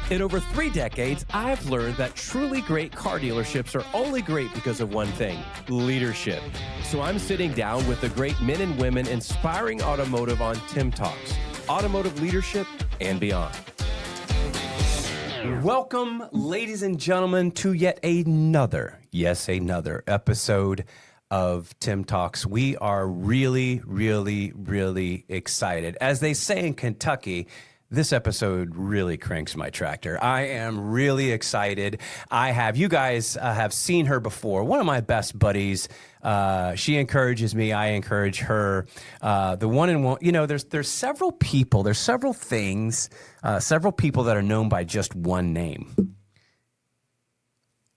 In over 3 decades, I've learned that truly great car dealerships are only great because of one thing: leadership. So I'm sitting down with the great men and women inspiring automotive on Tim Talks, automotive leadership and beyond. Welcome, ladies and gentlemen, to yet another episode of Tim Talks. We are really excited. As they say in Kentucky, this episode really cranks my tractor. I am really excited. You guys have seen her before. One of my best buddies. She encourages me. I encourage her. The one and one, there's several people, there's several things, several people that are known by just one name.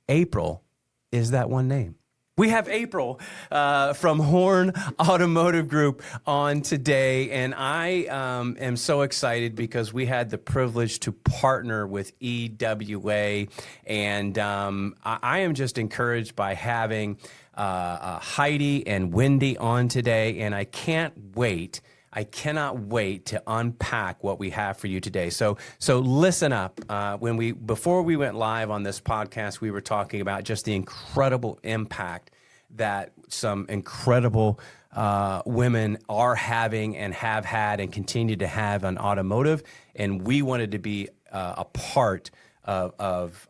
April is that one name. We have April from Horn Automotive Group on today, and I am so excited because we had the privilege to partner with EWA, and I am just encouraged by having Heidi and Wendy on today, and I cannot wait to unpack what we have for you today. So listen up. Before we went live on this podcast, we were talking about just the incredible impact that some incredible women are having and have had and continue to have on automotive. And we wanted to be a part of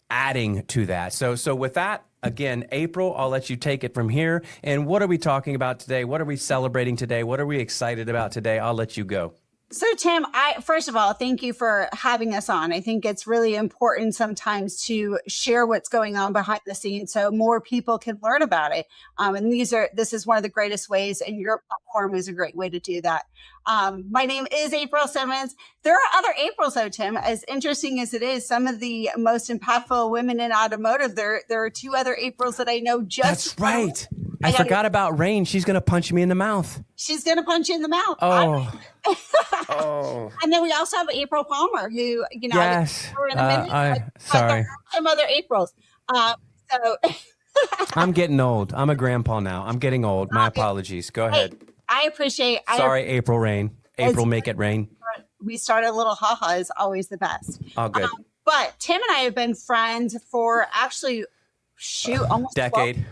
adding to that. So with that, again, April, I'll let you take it from here. And what are we talking about today? What are we celebrating today? What are we excited about today? I'll let you go. So, Tim, first of all, thank you for having us on. I think it's really important sometimes to share what's going on behind the scenes so more people can learn about it. And this is one of the greatest ways, and your platform is a great way to do that. My name is April Simmons. There are other Aprils, though, Tim. As interesting as it is, some of the most impactful women in automotive, there are 2 other Aprils that I know just. That's right. I forgot about Rain. She's going to punch me in the mouth. She's going to punch you in the mouth. Oh. And then we also have April Palmer, who, yes. in a minute. Sorry. Some other Aprils. I'm getting old. I'm a grandpa now. I'm getting old. My apologies. Go ahead. I appreciate. Sorry, April Rain. April, make it rain. We start a little haha is always the best. Oh, good. But Tim and I have been friends for actually, almost decade.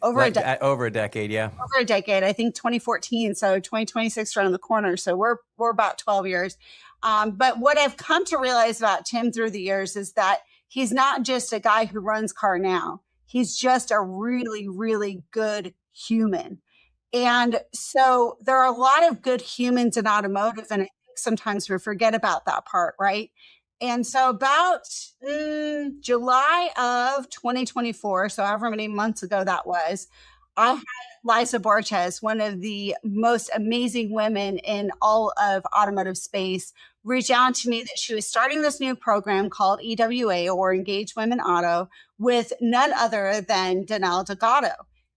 Over a decade. Over a decade, yeah. Over a decade. I think 2014. So 2026 around the corner. So we're about 12 years. But what I've come to realize about Tim through the years is that he's not just a guy who runs car now. He's just a really good human. And so there are a lot of good humans in automotive, and I think sometimes we forget about that part, right? And so about July of 2024, so however many months ago that was, I had Liza Borges, one of the most amazing women in all of automotive space, reach out to me that she was starting this new program called EWA, or Engage Women Auto, with none other than Danelle Delgado.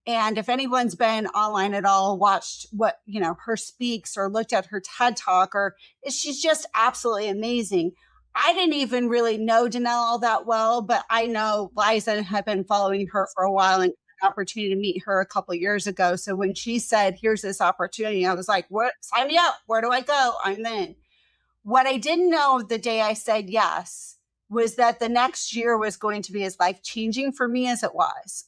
And if anyone's been online at all, watched what, her speaks or looked at her TED Talk, she's just absolutely amazing. I didn't even really know Danelle all that well, but I know Liza had been following her for a while and had an opportunity to meet her a couple of years ago. So when she said, here's this opportunity, I was like, what? Sign me up. Where do I go? I'm in. What I didn't know the day I said yes was that the next year was going to be as life-changing for me as it was.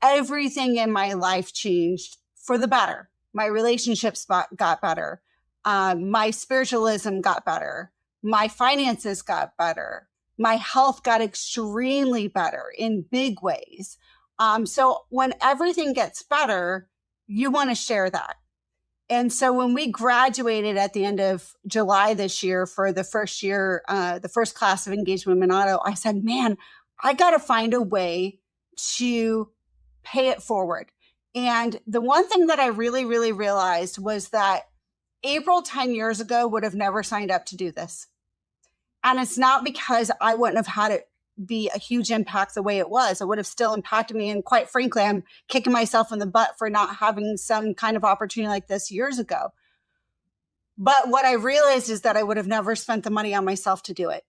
Everything in my life changed for the better. My relationships got better. My spiritualism got better. My finances got better. My health got extremely better in big ways. So when everything gets better, you want to share that. And so when we graduated at the end of July this year for the first year, the first class of Engage Women Auto, I said, man, I got to find a way to pay it forward. And the one thing that I really realized was that April 10 years ago would have never signed up to do this. And it's not because I wouldn't have had it be a huge impact the way it was. It would have still impacted me. And quite frankly, I'm kicking myself in the butt for not having some kind of opportunity like this years ago. But what I realized is that I would have never spent the money on myself to do it.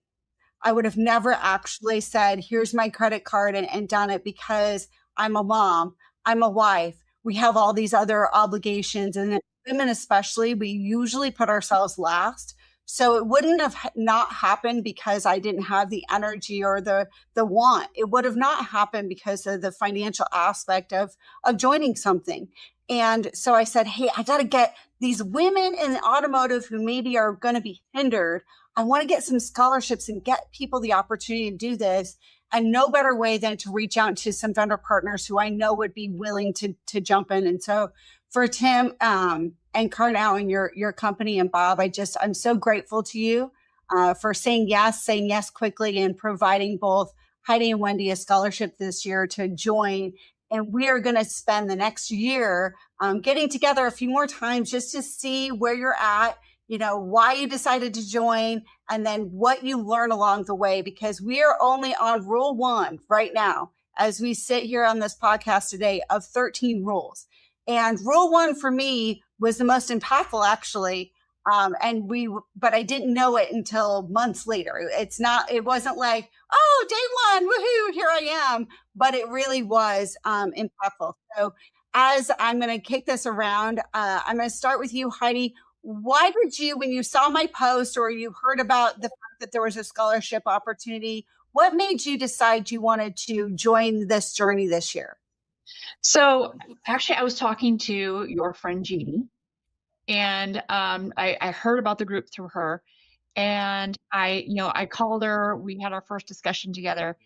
I would have never actually said, here's my credit card and done it because I'm a mom, I'm a wife. We have all these other obligations. And women especially, we usually put ourselves last. So it wouldn't have not happened because I didn't have the energy or the want. It would have not happened because of the financial aspect of joining something. And so I said, hey, I got to get these women in the automotive who maybe are going to be hindered. I want to get some scholarships and get people the opportunity to do this. And no better way than to reach out to some vendor partners who I know would be willing to jump in. And so for Tim and Cornell and your company and Bob, I'm so grateful to you for saying yes quickly, and providing both Heidi and Wendy a scholarship this year to join. And we are going to spend the next year getting together a few more times just to see where you're at, why you decided to join, and then what you learn along the way, because we are only on rule 1 right now, as we sit here on this podcast today, of 13 rules. And rule 1 for me was the most impactful, actually. But I didn't know it until months later. It wasn't like, oh, day 1, woohoo, here I am. But it really was impactful. So as I'm going to kick this around, I'm going to start with you, Heidi. Why did you, when you saw my post or you heard about the fact that there was a scholarship opportunity, what made you decide you wanted to join this journey this year? So actually, I was talking to your friend Jeannie, and I heard about the group through her, and I called her. We had our first discussion together,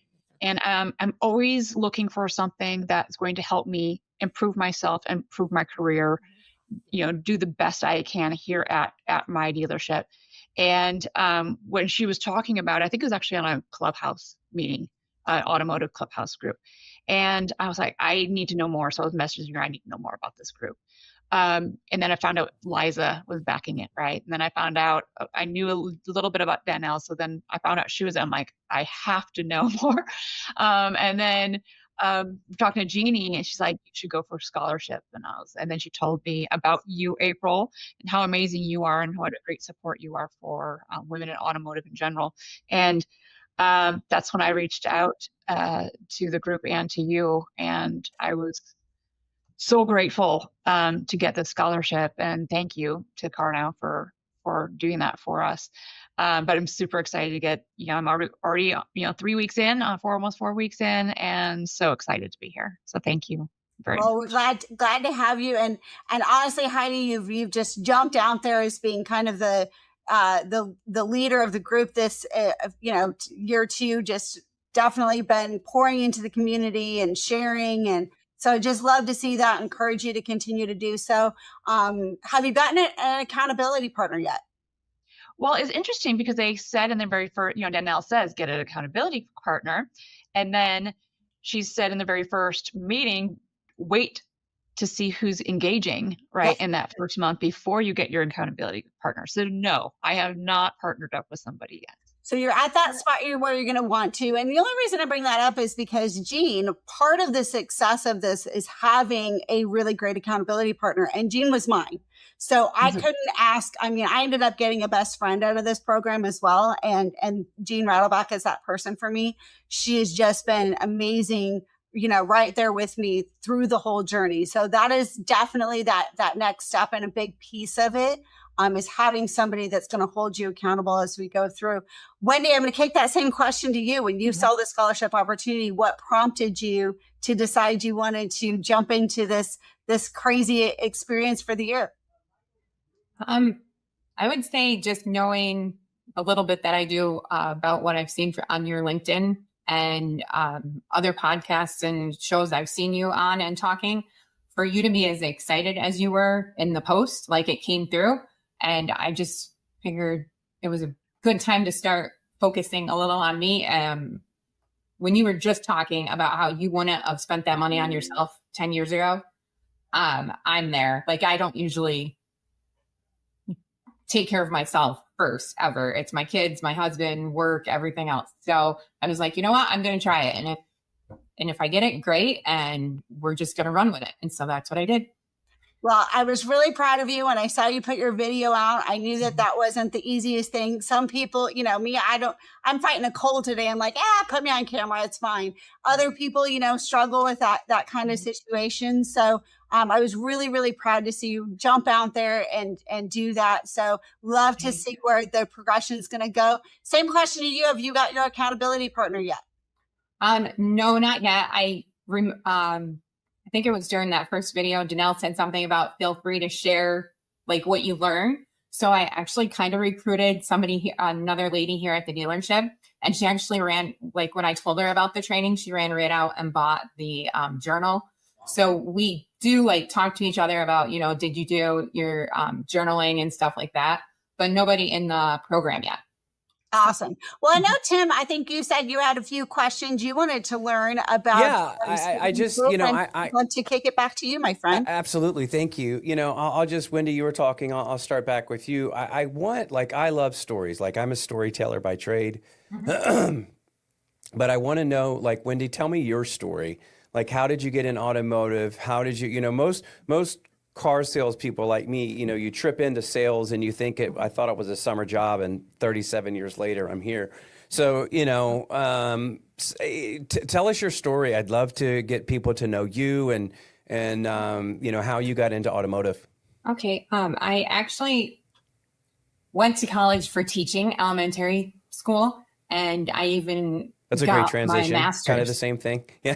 and I'm always looking for something that's going to help me improve myself, improve my career, do the best I can here at my dealership. And when she was talking about it, I think it was actually on a clubhouse meeting, automotive clubhouse group. And I was like, I need to know more. So I was messaging her, I need to know more about this group. And then I found out Liza was backing it, right? And then I found out, I knew a little bit about Danielle. So then I found out she was, I'm like, I have to know more. And then talking to Jeannie, and she's like, you should go for a scholarship. And then she told me about you, April, and how amazing you are and what a great support you are for women in automotive in general. And that's when I reached out to the group and to you, and I was so grateful to get the scholarship, and thank you to Cornell for doing that for us. But I'm super excited to get, I'm already 3 weeks in, almost 4 weeks in, and so excited to be here. So thank you very much. We're glad to have you. And honestly, Heidi, you've just jumped out there as being kind of the leader of the group this, year 2, just definitely been pouring into the community and sharing. And so I just love to see that, encourage you to continue to do so. Have you gotten an accountability partner yet? Well, it's interesting because they said in the very first, Danielle says, get an accountability partner. And then she said in the very first meeting, wait to see who's engaging, right, in that first month before you get your accountability partner. So no, I have not partnered up with somebody yet. So you're at that spot where you're going to want to. And the only reason I bring that up is because, Jean, part of the success of this is having a really great accountability partner. And Jean was mine. So I couldn't ask. I mean, I ended up getting a best friend out of this program as well. And Jean Rattleback is that person for me. She has just been amazing, right there with me through the whole journey. So that is definitely that next step, and a big piece of it is having somebody that's going to hold you accountable as we go through. Wendy, I'm going to kick that same question to you. When you saw the scholarship opportunity, what prompted you to decide you wanted to jump into this crazy experience for the year? I would say just knowing a little bit that I do about what I've seen on your LinkedIn and other podcasts and shows I've seen you on and talking, for you to be as excited as you were in the post, like it came through. And I just figured it was a good time to start focusing a little on me. When you were just talking about how you wouldn't have spent that money on yourself 10 years ago, I'm there. Like, I don't usually take care of myself first ever. It's my kids, my husband, work, everything else. So I was like, you know what? I'm going to try it. And if I get it, great. And we're just going to run with it. And so that's what I did. Well, I was really proud of you when I saw you put your video out. I knew that that wasn't the easiest thing. Some people, you know, me, I'm fighting a cold today. I'm like, put me on camera. It's fine. Other people, you know, struggle with that kind of situation. So I was really, really proud to see you jump out there and do that. So love to see where the progression is going to go. Same question to you. Have you got your accountability partner yet? No, not yet. I think it was during that first video, Danelle said something about feel free to share like what you learn. So I actually kind of recruited another lady here at the dealership, and she actually ran, like when I told her about the training, she ran right out and bought the journal. So we do like talk to each other about, you know, did you do your journaling and stuff like that, but nobody in the program yet. Awesome. Well, I know, Tim, I think you said you had a few questions you wanted to learn about. Yeah, I just, you know, I want to kick it back to you, my friend. Absolutely. Thank you. You know, I'll just, Wendy, you were talking, I'll start back with you. I love stories. Like I'm a storyteller by trade, but I want to know, like, Wendy, tell me your story. Like, how did you get in automotive? How did you, you know, most car salespeople like me, you know, you trip into sales and you think I thought it was a summer job, and 37 years later, I'm here. So, you know, tell us your story. I'd love to get people to know you and you know, how you got into automotive. Okay. I actually went to college for teaching, elementary school, and I even That's a got great transition. My master's. Kind of the same thing. Yeah.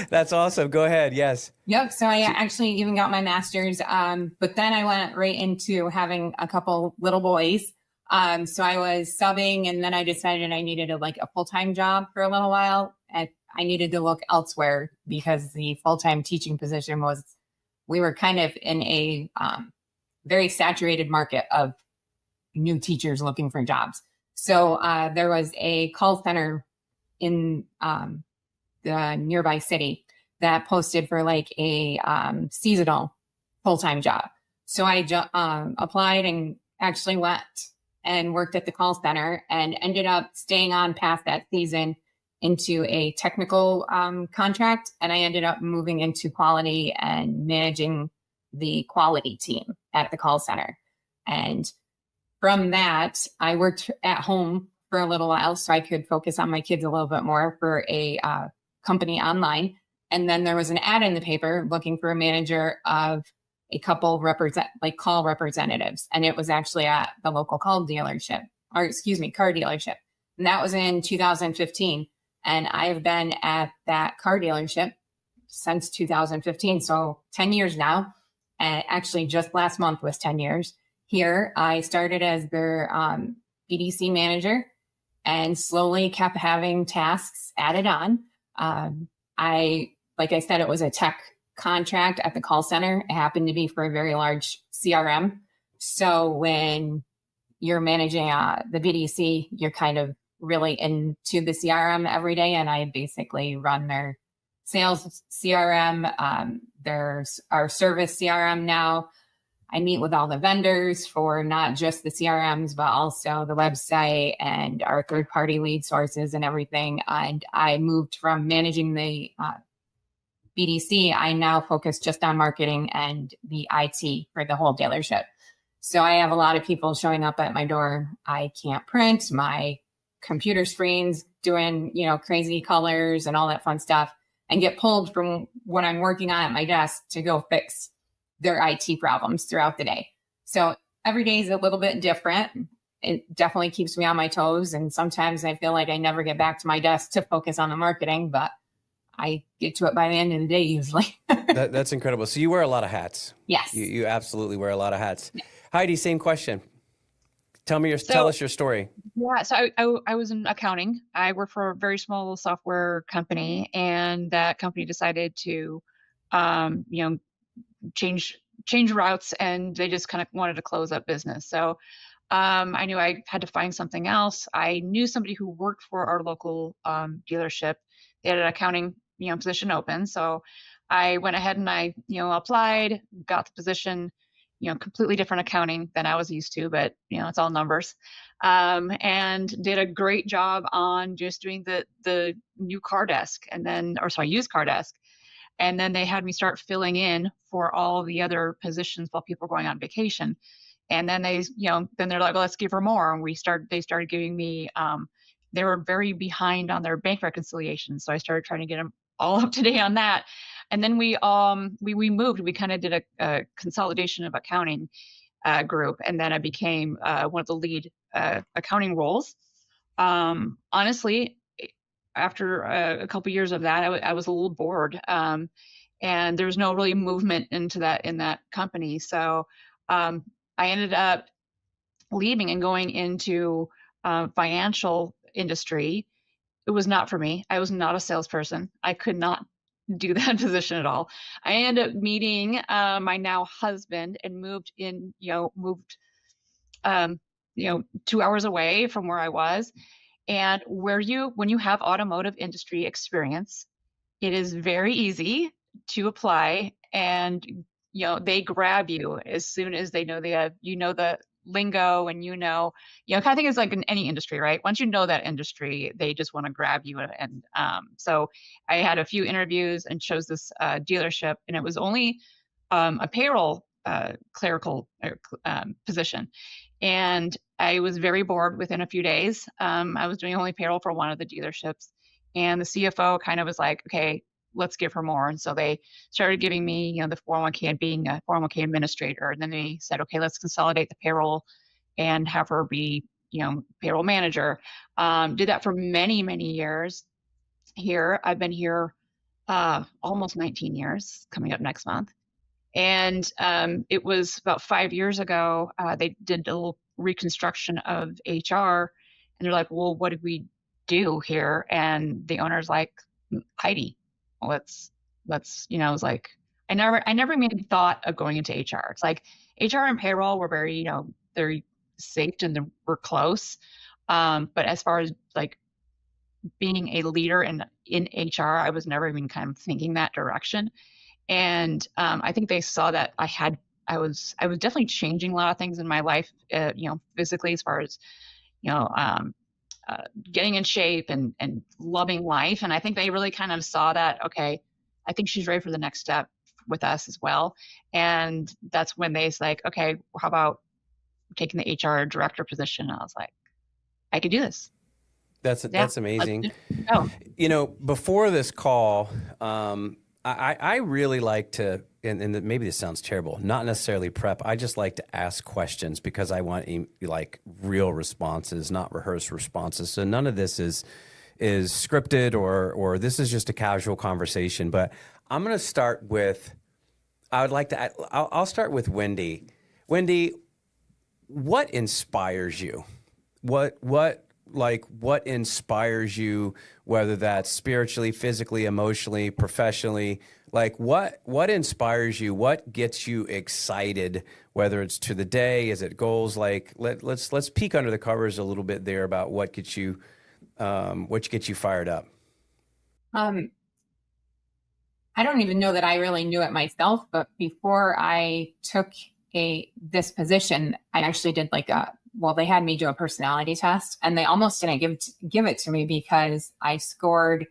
That's awesome. Go ahead. Yes. Yep. So I actually even got my master's. But then I went right into having a couple little boys. So I was subbing, and then I decided I needed a full-time job for a little while, and I needed to look elsewhere because the full-time teaching position we were kind of in a very saturated market of new teachers looking for jobs. So there was a call center in the nearby city that posted for like a seasonal full-time job. So I applied and actually went and worked at the call center and ended up staying on past that season into a technical contract. And I ended up moving into quality and managing the quality team at the call center. And from that, I worked at home for a little while so I could focus on my kids a little bit more for a company online. And then there was an ad in the paper looking for a manager of a couple call representatives. And it was actually at the local car dealership. And that was in 2015. And I have been at that car dealership since 2015. So 10 years now. And actually just last month was 10 years. Here, I started as their BDC manager and slowly kept having tasks added on. Like I said, it was a tech contract at the call center. It happened to be for a very large CRM. So when you're managing the BDC, you're kind of really into the CRM every day. And I basically run their sales CRM. There's our service CRM now. I meet with all the vendors for not just the CRMs, but also the website and our third-party lead sources and everything. And I moved from managing the BDC. I now focus just on marketing and the IT for the whole dealership. So I have a lot of people showing up at my door. I can't print. My computer screen's doing, crazy colors and all that fun stuff, and get pulled from what I'm working on at my desk to go fix their IT problems throughout the day. So every day is a little bit different. It definitely keeps me on my toes. And sometimes I feel like I never get back to my desk to focus on the marketing, but I get to it by the end of the day usually. That's incredible. So you wear a lot of hats. Yes. You absolutely wear a lot of hats. Yeah. Heidi, same question. Tell us your story. Yeah. So I was in accounting. I worked for a very small software company, and that company decided to, change routes, and they just kind of wanted to close up business. So I knew I had to find something else. I knew somebody who worked for our local dealership. They had an accounting position open. So I went ahead and I applied, got the position, completely different accounting than I was used to, but it's all numbers, and did a great job on just doing the new car desk, used car desk. And then they had me start filling in for all the other positions while people were going on vacation. And then then they're like, well, let's give her more. And they started giving me, they were very behind on their bank reconciliation. So I started trying to get them all up to date on that. And then we moved, we kind of did a consolidation of accounting group. And then I became one of the lead accounting roles. Honestly, after a couple years of that, I was a little bored. And there was no really movement in that company. So I ended up leaving and going into financial industry. It was not for me. I was not a salesperson. I could not do that position at all. I ended up meeting my now husband and moved 2 hours away from where I was. And when you have automotive industry experience, it is very easy to apply, and they grab you as soon as they know the lingo, and kind of think it's like in any industry, right? Once you know that industry, they just want to grab you. And so I had a few interviews and chose this dealership, and it was only a payroll clerical position. And I was very bored within a few days. I was doing only payroll for one of the dealerships, and the CFO kind of was like, okay, let's give her more. And so they started giving me, the 401k and being a 401k administrator. And then they said, okay, let's consolidate the payroll and have her be, payroll manager. Did that for many, many years here. I've been here almost 19 years, coming up next month. And it was about 5 years ago, they did a little reconstruction of HR, and they're like, well, what did we do here? And the owner's like, Heidi, let's, I was like, I never even thought of going into HR. It's like HR and payroll were very, very synced, and we're close. But as far as like being a leader in HR, I was never even kind of thinking that direction. And I think they saw that I was definitely changing a lot of things in my life, physically, as far as, getting in shape and loving life. And I think they really kind of saw that, okay, I think she's ready for the next step with us as well. And that's when they was like, okay, how about taking the HR director position? And I was like, I could do this. That's amazing. Oh. Before this call, I really like to, and maybe this sounds terrible, not necessarily prep. I just like to ask questions because I want like real responses, not rehearsed responses. So none of this is scripted or this is just a casual conversation. But I'm going to start with, I'll start with Wendy. Wendy, what inspires you? What inspires you, whether that's spiritually, physically, emotionally, professionally? Like what inspires you? What gets you excited, whether it's to the day, is it goals? Like let's peek under the covers a little bit there about what gets you fired up. I don't even know that I really knew it myself, but before I took this position, I actually did they had me do a personality test, and they almost didn't give it to me because I scored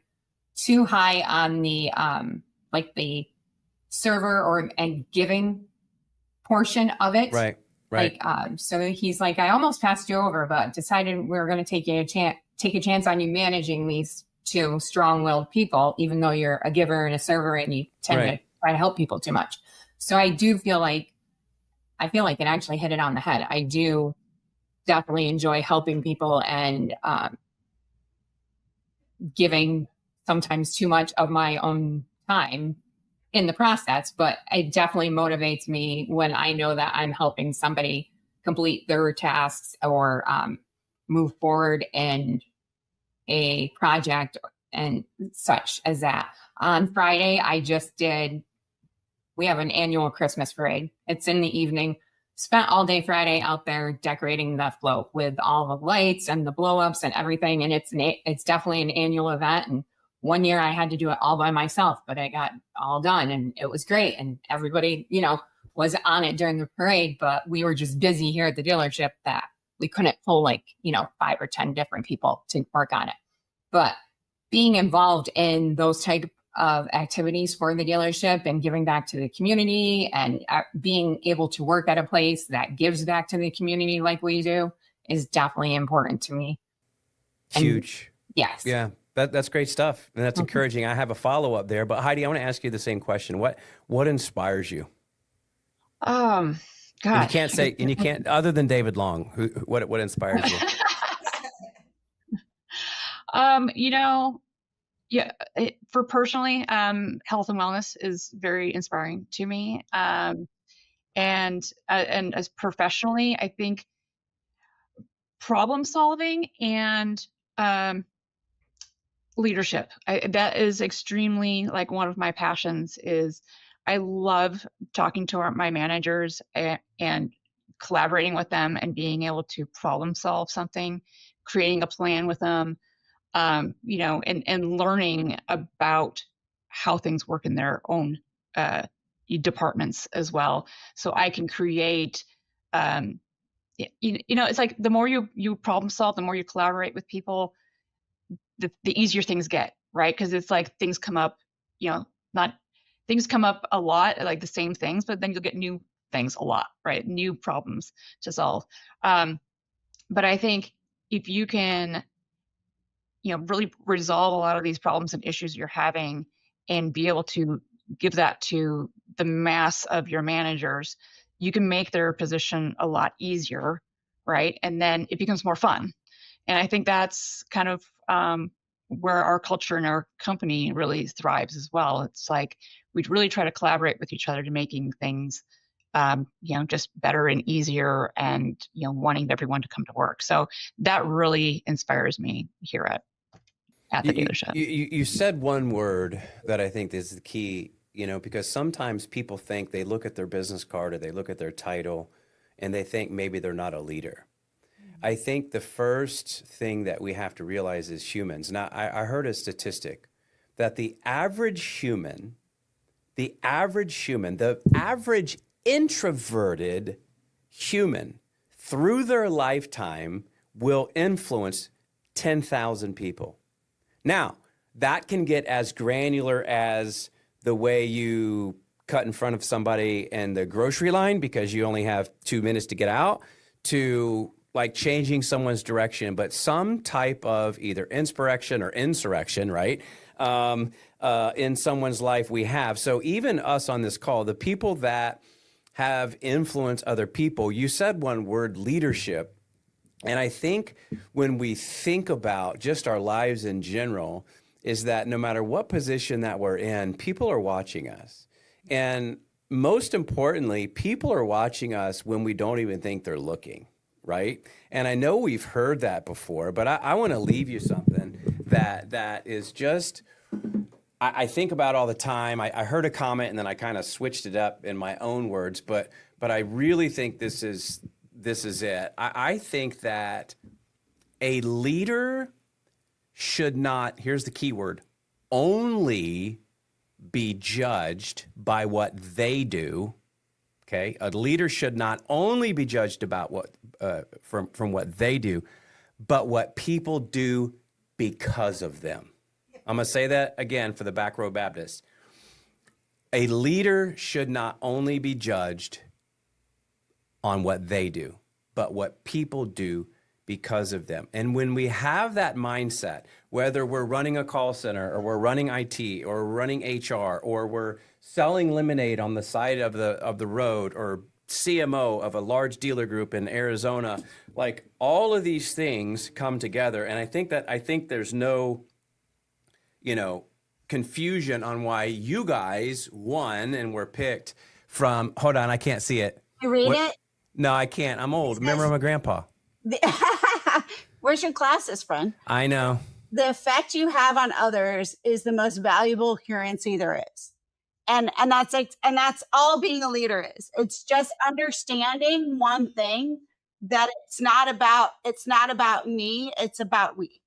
too high on the the server and giving portion of it. Right. So he's like, I almost passed you over, but decided we were going to take a chance on you managing these two strong-willed people, even though you're a giver and a server and you tend to try to help people too much. So I feel like it actually hit it on the head. I do definitely enjoy helping people and giving sometimes too much of my own time in the process, but it definitely motivates me when I know that I'm helping somebody complete their tasks or move forward in a project and such as that. On Friday, we have an annual Christmas parade. It's in the evening. Spent all day Friday out there decorating the float with all the lights and the blow ups and everything. And it's definitely an annual event. And one year I had to do it all by myself, but I got all done and it was great. And everybody, was on it during the parade, but we were just busy here at the dealership that we couldn't pull 5 or 10 different people to work on it. But being involved in those type of activities for the dealership and giving back to the community and being able to work at a place that gives back to the community like we do is definitely important to me. Huge. And yes. Yeah. That's great stuff. And that's encouraging. I have a follow-up there, but Heidi, I want to ask you the same question. What inspires you? God. And you can't, other than David Long, what inspires you? For personally, health and wellness is very inspiring to me. And as professionally, I think problem solving and leadership. That is extremely like one of my passions. Is I love talking to my managers and collaborating with them and being able to problem solve something, creating a plan with them, and learning about how things work in their own departments as well. So I can create, it's like the more you problem solve, the more you collaborate with people, the easier things get, right? Because it's like things come up, things come up a lot, like the same things, but then you'll get new things a lot, right? New problems to solve. But I think if you can, really resolve a lot of these problems and issues you're having and be able to give that to the mass of your managers, you can make their position a lot easier, right? And then it becomes more fun. And I think that's kind of where our culture and our company really thrives as well. It's like we really try to collaborate with each other to making things, just better and easier, and wanting everyone to come to work. So that really inspires me here at the dealership. You said one word that I think is the key. Because sometimes people think they look at their business card or they look at their title and they think maybe they're not a leader. I think the first thing that we have to realize as humans, now I heard a statistic that the average introverted human through their lifetime will influence 10,000 people. Now, that can get as granular as the way you cut in front of somebody in the grocery line because you only have 2 minutes to get out, to like changing someone's direction, but some type of either inspiration or insurrection, right? In someone's life we have. So even us on this call, the people that have influenced other people, you said one word, leadership. And I think when we think about just our lives in general, is that no matter what position that we're in, people are watching us. And most importantly, people are watching us when we don't even think they're looking, right? And I know we've heard that before, but I want to leave you something that is just, I think about all the time. I heard a comment and then I kind of switched it up in my own words, but I really think this is it. I think that a leader should not, here's the key word, only be judged by what they do. Okay, a leader should not only be judged about what from what they do, but what people do because of them. I'm gonna say that again for the back row Baptists. A leader should not only be judged on what they do, but what people do because of them. And when we have that mindset, whether we're running a call center or we're running IT or we're running HR or we're selling lemonade on the side of the road or CMO of a large dealer group in Arizona, like all of these things come together. And I think there's no, confusion on why you guys won and were picked from, hold on, I can't see it. You read it? No, I can't. I'm old. Remember, I'm a grandpa. Where's your glasses, friend? I know. The effect you have on others is the most valuable currency there is. And that's all being a leader is. It's just understanding one thing, that it's not about me, it's about we.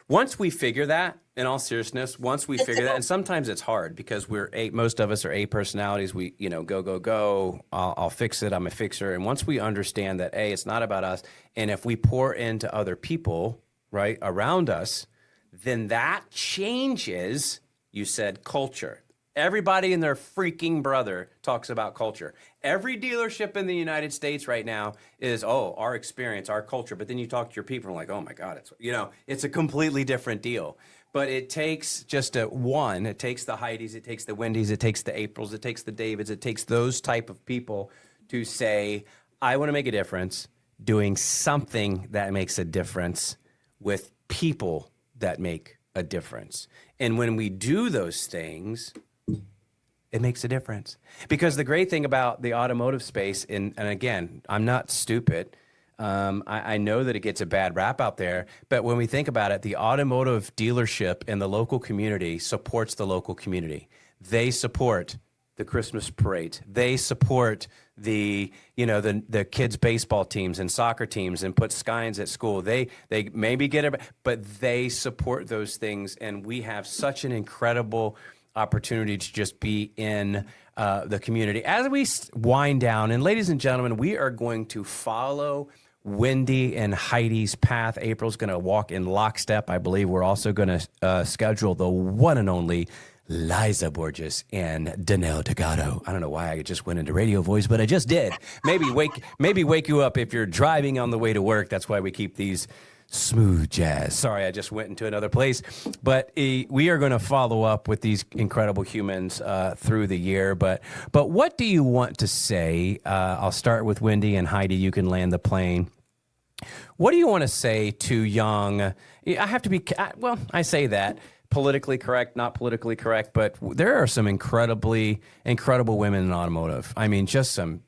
Once we figure that, in all seriousness, and sometimes it's hard because most of us are A personalities. We, go. I'll fix it. I'm a fixer. And once we understand that, it's not about us. And if we pour into other people, right, around us, then that changes You said culture. Everybody and their freaking brother talks about culture. Every dealership in the United States right now is, our experience, our culture. But then you talk to your people and like, oh my God, it's a completely different deal. But it takes just it takes the Heidis, it takes the Wendys, it takes the Aprils, it takes the Davids, it takes those type of people to say, I want to make a difference doing something that makes a difference with people that make a difference. And when we do those things, it makes a difference. Because the great thing about the automotive space, and again, I'm not stupid. I know that it gets a bad rap out there, but when we think about it, the automotive dealership and the local community supports the local community. They support the Christmas parade. They support the kids' baseball teams and soccer teams and put skyines at school. They maybe get it, but they support those things, and we have such an incredible opportunity to just be in the community. As we wind down, and ladies and gentlemen, we are going to follow Wendy and Heidi's path. April's going to walk in lockstep. I believe we're also going to schedule the one and only Liza Borges and Danelle Delgado. I don't know why I just went into radio voice, but I just did. Maybe wake you up if you're driving on the way to work. That's why we keep these smooth jazz. Sorry, I just went into another place. But we are going to follow up with these incredible humans through the year. But what do you want to say? I'll start with Wendy, and Heidi, you can land the plane. What do you want to say to young, I have to be, well, I say that, politically correct, not politically correct, but there are some incredible women in automotive. I mean, just some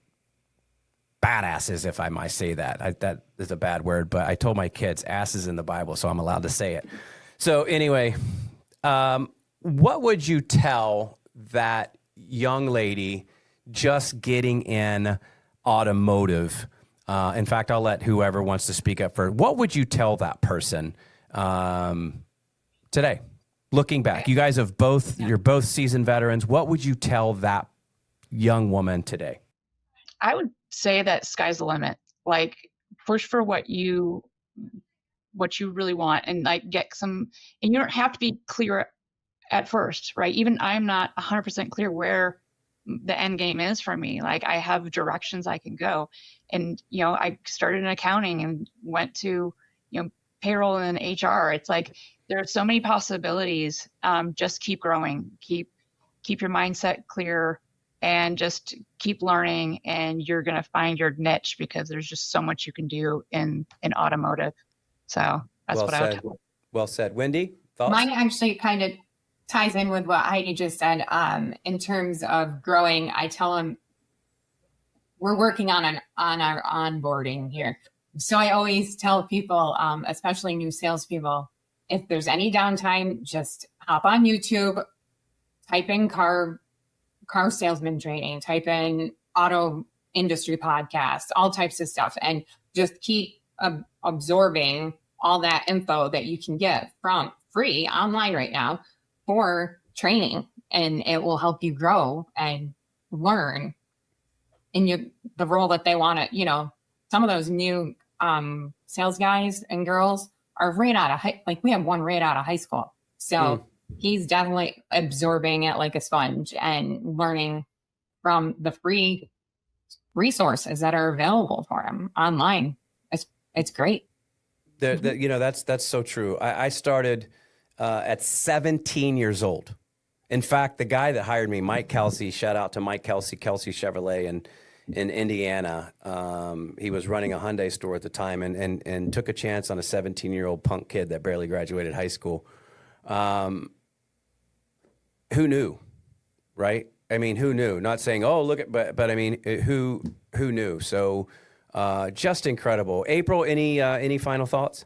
badasses, if I might say that. That is a bad word, but I told my kids, ass is in the Bible, so I'm allowed to say it. So anyway, what would you tell that young lady just getting in automotive? In fact, I'll let whoever wants to speak up first. What would you tell that person today? Looking back, you guys you're both seasoned veterans. What would you tell that young woman today? I would say that sky's the limit. Like, push for what you really want, and like get some, and you don't have to be clear at first, right? Even I'm not 100% clear where the end game is for me. Like, I have directions I can go. And, I started in accounting and went to, payroll and HR. It's like, there are so many possibilities. Just keep growing, keep your mindset clear, and just keep learning, and you're going to find your niche, because there's just so much you can do in automotive. So that's what I would tell. Well said. Wendy, thoughts? Mine actually kind of ties in with what Heidi just said. In terms of growing, I tell them we're working on our onboarding here. So I always tell people, especially new salespeople, if there's any downtime, just hop on YouTube, type in car salesman training, type in auto industry podcasts, all types of stuff, and just keep absorbing all that info that you can get from free online right now for training, and it will help you grow and learn in the role that they want to. Some of those new sales guys and girls are right out of we have one right out of high school. So he's definitely absorbing it like a sponge and learning from the free resources that are available for him online. It's great. That's so true. I started at 17 years old. In fact, the guy that hired me, Mike Kelsey, shout out to Mike Kelsey Chevrolet in Indiana. He was running a Hyundai store at the time and took a chance on a 17-year-old punk kid that barely graduated high school. Who knew, right? I mean, who knew? Not saying, but I mean, who knew? So just incredible. April, any final thoughts?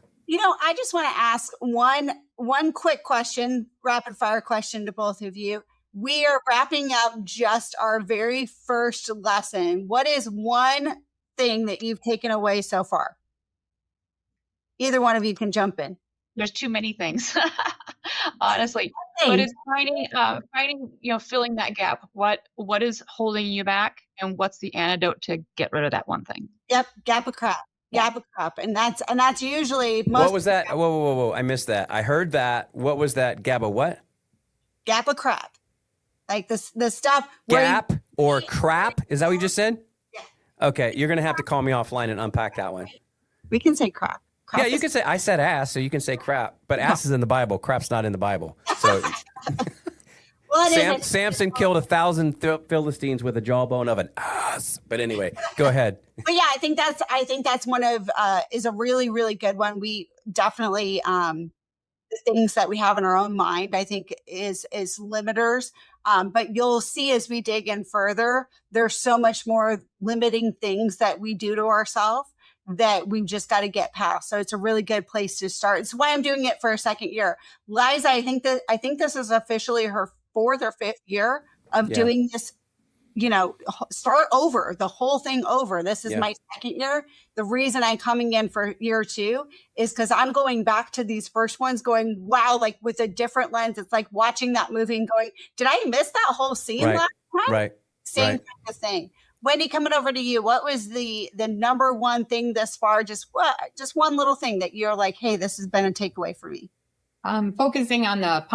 I just want to ask one quick question, rapid fire question to both of you. We are wrapping up just our very first lesson. What is one thing that you've taken away so far? Either one of you can jump in. There's too many things, honestly. But it's finding, filling that gap. What is holding you back, and what's the antidote to get rid of that one thing? Yep, gap of crap. Gap of crap, and that's usually most. What was that? Whoa! I missed that. I heard that. What was that? Gap of what? Gap of crap. Like the stuff. where Gap or crap? Is that what you just said? Yeah. Okay, you're gonna have to call me offline and unpack that one. We can say crap. Crap Yeah, you is- can say, I said ass, so you can say crap, but ass is in the Bible. Crap's not in the Bible. So Well, it isn't. Samson killed 1,000 Philistines with a jawbone of an ass. But anyway, go ahead. But yeah, I think that's one of is a really, really good one. We definitely the things that we have in our own mind, I think is limiters. But you'll see as we dig in further, there's so much more limiting things that we do to ourselves that we've just got to get past. So it's a really good place to start. It's why I'm doing it for a second year. Liza, I think this is officially her 4th or 5th year of doing this, start over, the whole thing over. This is my 2nd year. The reason I'm coming in for year 2 is because I'm going back to these first ones going, wow, like with a different lens. It's like watching that movie and going, did I miss that whole scene last time? Right. Same kind of thing. Wendy, coming over to you, what was the number one thing thus far? Just one little thing that you're like, hey, this has been a takeaway for me. Focusing on the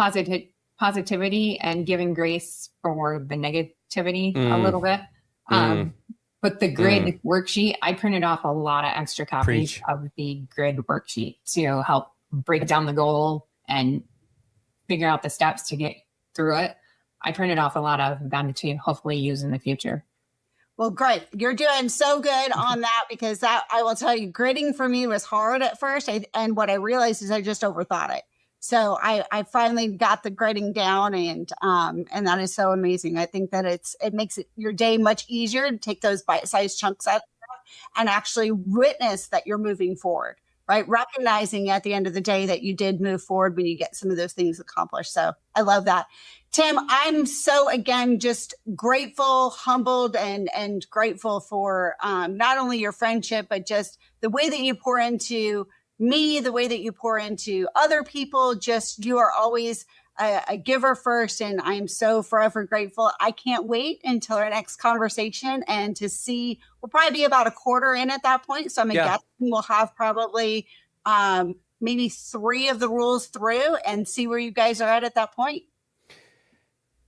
positivity and giving grace for the negativity a little bit. But the grid worksheet, I printed off a lot of extra copies of the grid worksheet to help break down the goal and figure out the steps to get through it. I printed off a lot of them to hopefully use in the future. Well, great. You're doing so good on that because that, I will tell you, gridding for me was hard at first. And what I realized is I just overthought it. So I finally got the grading down and that is so amazing. I think that it makes your day much easier to take those bite-sized chunks out and actually witness that you're moving forward, right? Recognizing at the end of the day that you did move forward when you get some of those things accomplished. So I love that. Tim, I'm so, again, just grateful, humbled, and grateful for not only your friendship, but just the way that you pour into me, the way that you pour into other people. Just, you are always a giver first, and I'm so forever grateful. I can't wait until our next conversation and to see, we'll probably be about a quarter in at that point. So I'm guessing we'll have probably maybe 3 of the rules through and see where you guys are at that point.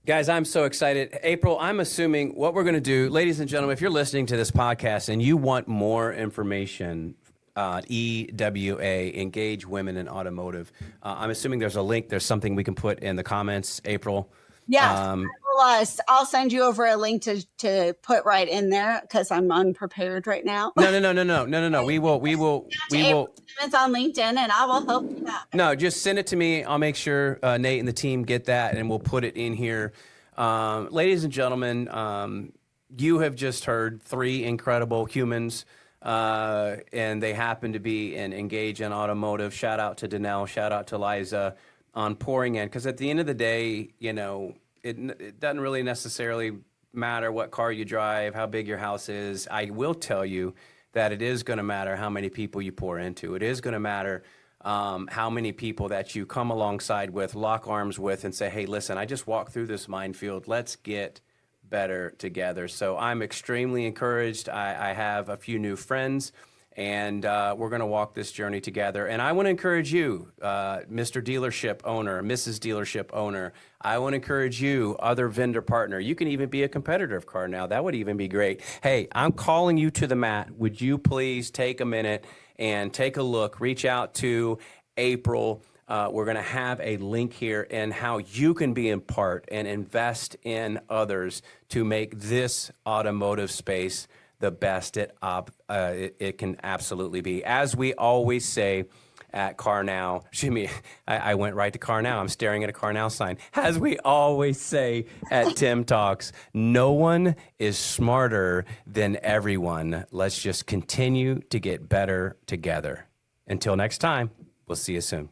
Guys, I'm so excited. April, I'm assuming what we're going to do, ladies and gentlemen, if you're listening to this podcast and you want more information, EWA, Engage Women in Automotive, I'm assuming there's a link. There's something we can put in the comments, April. Yeah, I'll send you over a link to put right in there because I'm unprepared right now. No. We will. It's on LinkedIn, and I will help you out. No, just send it to me. I'll make sure Nate and the team get that, and we'll put it in here. Ladies and gentlemen, you have just heard 3 incredible humans, and they happen to be in Engage in Automotive. Shout out to Danelle. Shout out to Liza on pouring in, because at the end of the day, it doesn't really necessarily matter what car you drive, how big your house is. I will tell you that it is going to matter how many people you pour into. It is going to matter how many people that you come alongside with, lock arms with, and say, hey, listen, I just walked through this minefield. Let's get better together. So I'm extremely encouraged. I have a few new friends, and we're going to walk this journey together. And I want to encourage you, Mr. Dealership owner, Mrs. Dealership owner. I want to encourage you, other vendor partner. You can even be a competitor of CarNow. That would even be great. Hey, I'm calling you to the mat. Would you please take a minute and take a look? Reach out to April. We're going to have a link here in how you can be in part and invest in others to make this automotive space the best it can absolutely be. As we always say at CarNow, I went right to CarNow. I'm staring at a CarNow sign. As we always say at Tim Talks, no one is smarter than everyone. Let's just continue to get better together. Until next time, we'll see you soon.